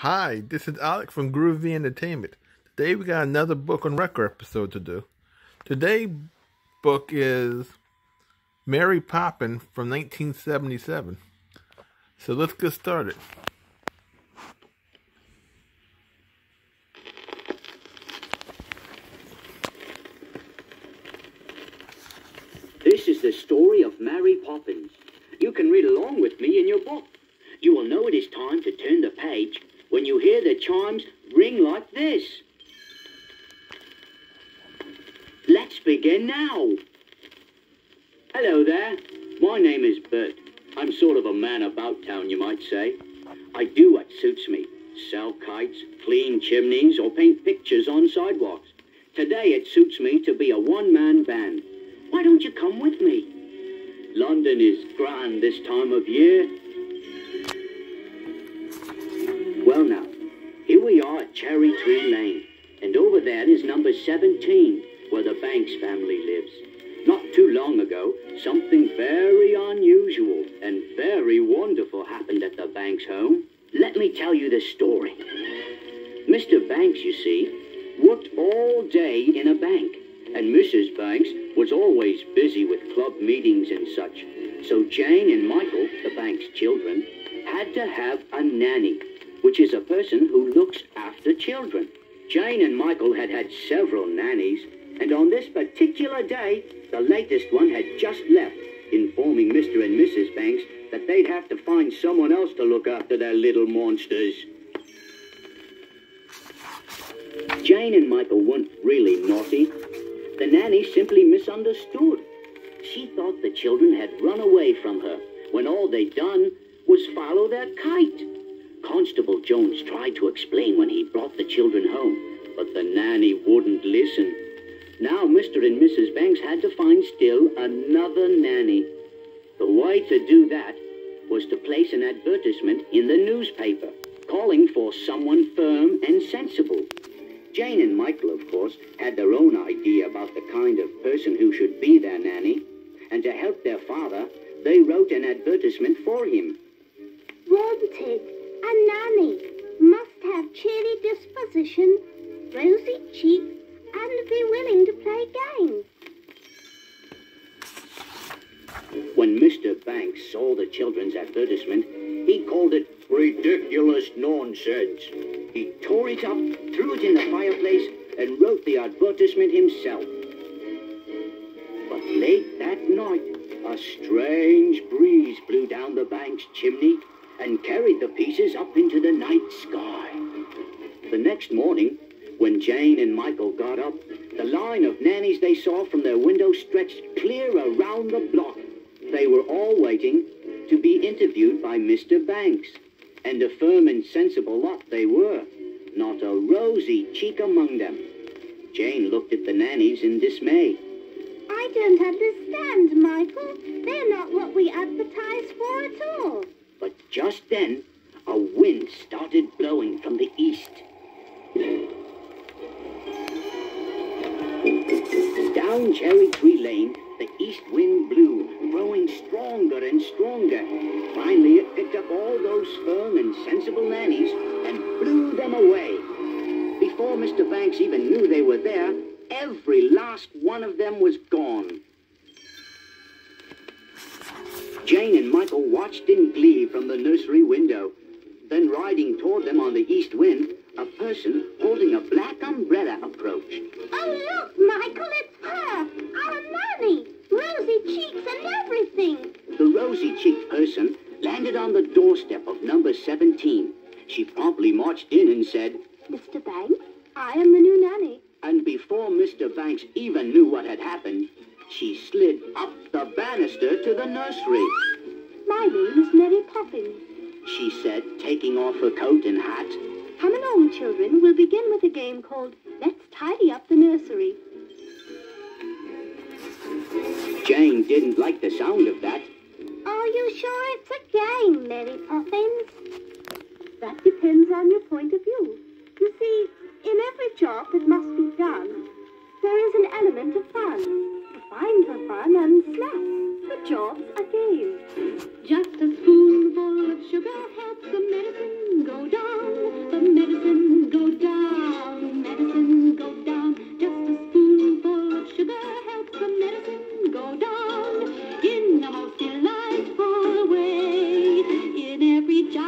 Hi, this is Alec from Groovy Entertainment. Today we got another book on record episode to do. Today's book is Mary Poppins from 1977. So let's get started. This is the story of Mary Poppins. You can read along with me in your book. You will know it is time to turn the page when you hear the chimes ring like this. Let's begin now. Hello there. My name is Bert. I'm sort of a man about town, you might say. I do what suits me. Sell kites, clean chimneys, or paint pictures on sidewalks. Today it suits me to be a one-man band. Why don't you come with me? London is grand this time of year. Well now, here we are at Cherry Tree Lane, and over there is number 17, where the Banks family lives. Not too long ago, something very unusual and very wonderful happened at the Banks home. Let me tell you the story. Mr. Banks, you see, worked all day in a bank, and Mrs. Banks was always busy with club meetings and such. So Jane and Michael, the Banks children, had to have a nanny, which is a person who looks after children. Jane and Michael had had several nannies, and on this particular day, the latest one had just left, informing Mr. and Mrs. Banks that they'd have to find someone else to look after their little monsters. Jane and Michael weren't really naughty. The nanny simply misunderstood. She thought the children had run away from her, when all they'd done was follow their kite. Constable Jones tried to explain when he brought the children home, but the nanny wouldn't listen. Now Mr. and Mrs. Banks had to find still another nanny. The way to do that was to place an advertisement in the newspaper, calling for someone firm and sensible. Jane and Michael, of course, had their own idea about the kind of person who should be their nanny, and to help their father, they wrote an advertisement for him. Wanted, a nanny, must have cheery disposition, rosy cheeks, and be willing to play games. When Mr. Banks saw the children's advertisement, he called it ridiculous nonsense. He tore it up, threw it in the fireplace, and wrote the advertisement himself. But late that night, a strange breeze blew down the Banks chimney and carried the pieces up into the night sky. The next morning, when Jane and Michael got up, the line of nannies they saw from their window stretched clear around the block. They were all waiting to be interviewed by Mr. Banks, and a firm and sensible lot they were, not a rosy cheek among them. Jane looked at the nannies in dismay. I don't understand, Michael. They're not what we advertise for at all. But just then, a wind started blowing from the east. Down Cherry Tree Lane, the east wind blew, growing stronger and stronger. Finally, it picked up all those firm and sensible nannies and blew them away. Before Mr. Banks even knew they were there, every last one of them was gone. Jane and Michael watched in glee from the nursery window. Then, riding toward them on the east wind, a person holding a black umbrella approached. Oh, look, Michael, it's her, our nanny. Rosy cheeks and everything. The rosy-cheeked person landed on the doorstep of number 17. She promptly marched in and said, Mr. Banks, I am the new nanny. And before Mr. Banks even knew what had happened, she slid up the banister to the nursery. My name is Mary Poppins, She said, taking off her coat and hat. Come along, children. We'll begin with a game called Let's Tidy Up the Nursery. Jane didn't like the sound of that. Are you sure it's a game, Mary Poppins? That depends on your point of view. You see, in every job that must be done, there is an element of fun. To find the fun and snap, the job's a game. Just a spoonful of sugar helps the medicine go down.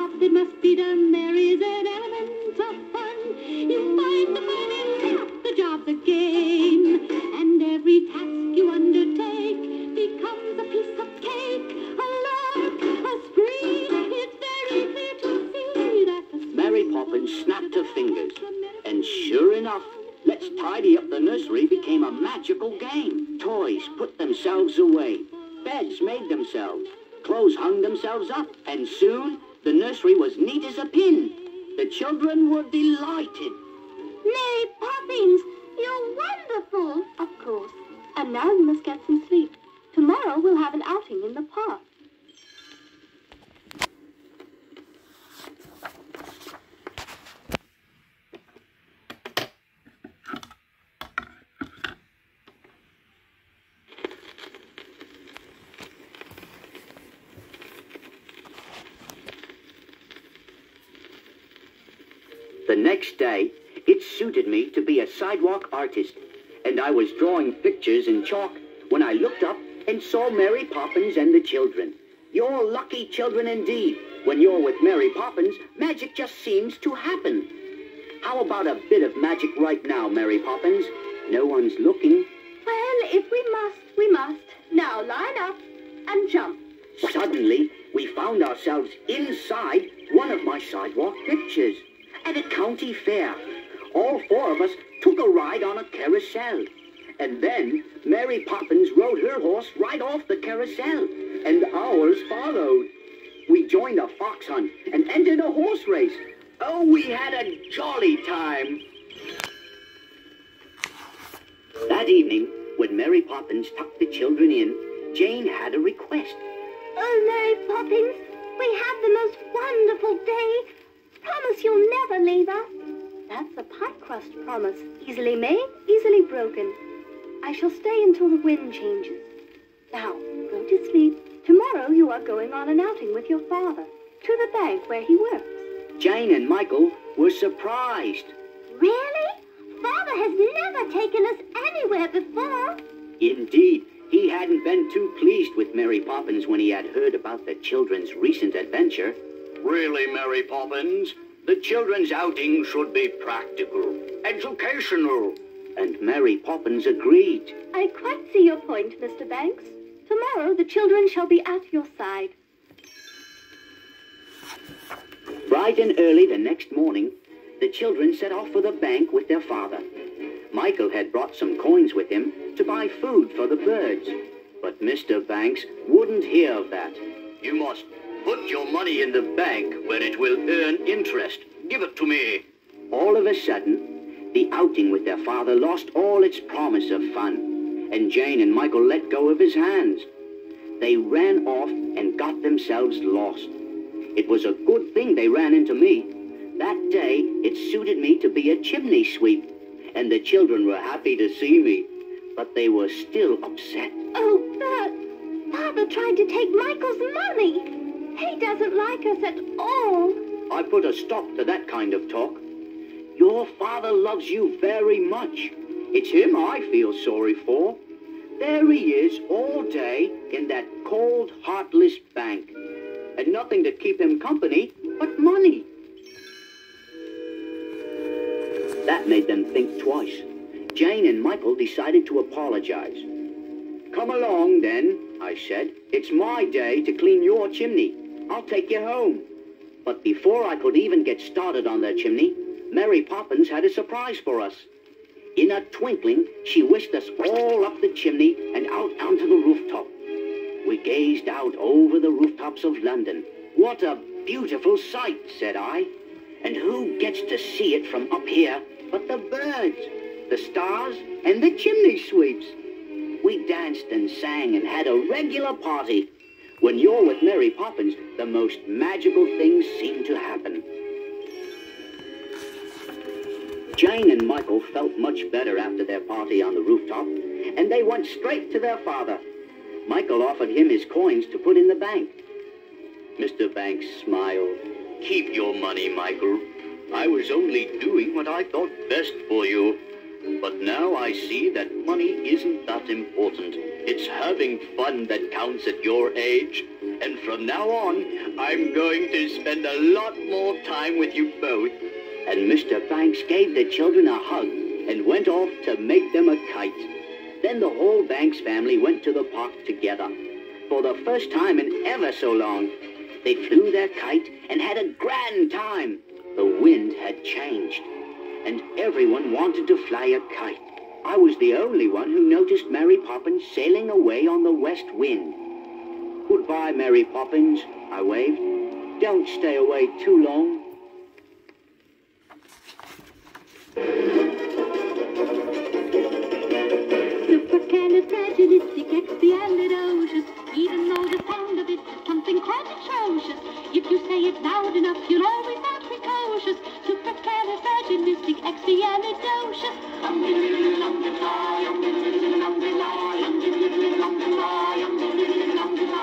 job that must be done, there is an element of fun. You find the fun in math, the job's a game, and every task you undertake becomes a piece of cake, a lark, a spree. It's very clear to see that the Mary Poppins snapped her fingers, and sure enough, Let's Tidy Up the Nursery became a magical game. Toys put themselves away, beds made themselves, clothes hung themselves up, and soon the nursery was neat as a pin. The children were delighted. Mary Poppins, you're wonderful! Of course. And now you must get some sleep. Tomorrow we'll have an outing in the park. The next day, it suited me to be a sidewalk artist, and I was drawing pictures in chalk when I looked up and saw Mary Poppins and the children. You're lucky children indeed. When you're with Mary Poppins, magic just seems to happen. How about a bit of magic right now, Mary Poppins? No one's looking. Well, if we must, we must. Now line up and jump. Suddenly, we found ourselves inside one of my sidewalk pictures. At a county fair, all four of us took a ride on a carousel. And then Mary Poppins rode her horse right off the carousel, and ours followed. We joined a fox hunt and entered a horse race. Oh, we had a jolly time. That evening, when Mary Poppins tucked the children in, Jane had a request. Oh, Mary Poppins, we had the most wonderful day. Promise you'll never leave us. That's a pie crust promise. Easily made, easily broken. I shall stay until the wind changes. Now, go to sleep. Tomorrow you are going on an outing with your father, to the bank where he works. Jane and Michael were surprised. Really? Father has never taken us anywhere before. Indeed, he hadn't been too pleased with Mary Poppins when he had heard about the children's recent adventure. Really, Mary Poppins, the children's outing should be practical, educational. And Mary Poppins agreed. I quite see your point, Mr. Banks. Tomorrow the children shall be at your side. Bright and early the next morning, the children set off for the bank with their father. Michael had brought some coins with him to buy food for the birds. But Mr. Banks wouldn't hear of that. You must put your money in the bank where it will earn interest. Give it to me. All of a sudden, the outing with their father lost all its promise of fun, and Jane and Michael let go of his hands. They ran off and got themselves lost. It was a good thing they ran into me. That day, it suited me to be a chimney sweep, and the children were happy to see me, but they were still upset. Oh, Bert, Father tried to take Michael's money. He doesn't like us at all. I put a stop to that kind of talk. Your father loves you very much. It's him I feel sorry for. There he is all day in that cold, heartless bank. And nothing to keep him company but money. That made them think twice. Jane and Michael decided to apologize. Come along, then, I said. It's my day to clean your chimney. I'll take you home. But before I could even get started on their chimney, Mary Poppins had a surprise for us. In a twinkling, she whisked us all up the chimney and out onto the rooftop. We gazed out over the rooftops of London. What a beautiful sight, said I. And who gets to see it from up here but the birds, the stars, and the chimney sweeps? We danced and sang and had a regular party. When you're with Mary Poppins, the most magical things seem to happen. Jane and Michael felt much better after their party on the rooftop, and they went straight to their father. Michael offered him his coins to put in the bank. Mr. Banks smiled. Keep your money, Michael. I was only doing what I thought best for you. But now I see that money isn't that important. It's having fun that counts at your age. And from now on, I'm going to spend a lot more time with you both. And Mr. Banks gave the children a hug and went off to make them a kite. Then the whole Banks family went to the park together. For the first time in ever so long, they flew their kite and had a grand time. The wind had changed, and everyone wanted to fly a kite. I was the only one who noticed Mary Poppins sailing away on the west wind. Goodbye, Mary Poppins, I waved. Don't stay away too long. Supercalifragilisticexpialidocious. Even though the sound of it is something quite atrocious, if you say it loud enough, you'll always sound precocious. Supercalifragilisticexpialidocious.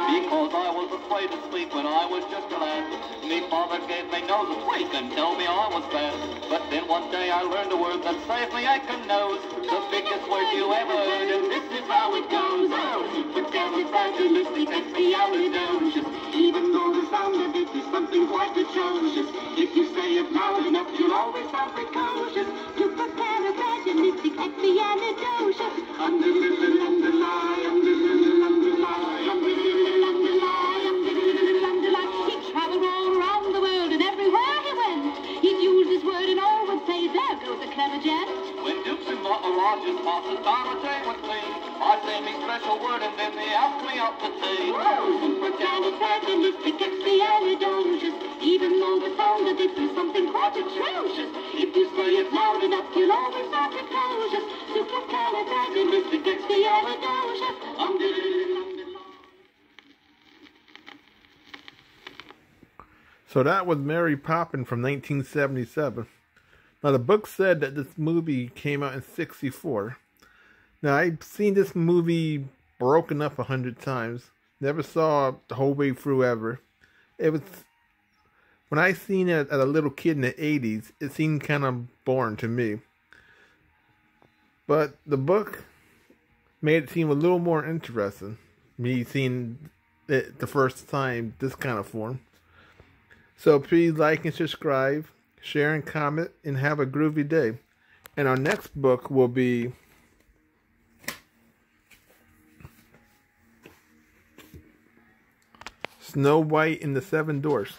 Because I was afraid to speak when I was just a lad. Me father gave me nose a tweak and told me I was bad. But then one day I learned a word that saved me aching nose. The biggest word you ever heard, and this is how it goes. Oh, supercalifragilisticexpialidocious. Even though the sound of it is something quite atrocious, if you say it loud enough, you'll always sound precocious. Supercalifragilisticexpialidocious. He traveled all around the world, and everywhere he went, he'd use this word and all would say, there goes a clever gent. When Dukes and Maharajas passes down a day with me, I say me special word and then they ask me out to tea. Supercalifragilisticexpialidocious. Even though the sound of it is something quite atrocious, if you say it loud enough, you'll always sound precocious. Supercalifragilisticexpialidocious. So that was Mary Poppins from 1977. Now the book said that this movie came out in 1964. Now I've seen this movie broken up 100 times. Never saw it the whole way through ever. It was, when I seen it as a little kid in the 80s, it seemed kind of boring to me. But the book made it seem a little more interesting. Me seeing it the first time, this kind of form. So please like and subscribe, share and comment, and have a groovy day. And our next book will be Snow White and the Seven Dwarfs.